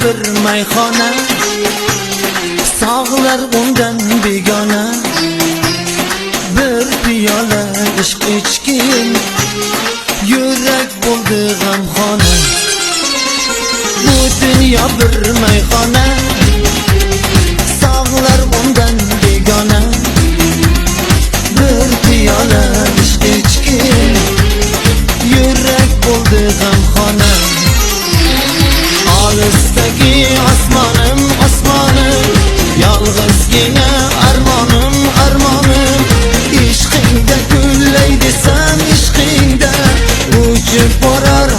bir mayxona, sog'lar undan begona. Bir piyola ishq ichgin, yurak bo'ldi g'amxona. Bu dunyo bir mayxona, sog'lar undan begona. Bir piyola ishq ichgin, yurak bo'ldi g'amxona. Olisdagi osmonim, osmonim, yolg'izgina armonim, armonim. Ishqingda gullay desam, ishqingda uchib borar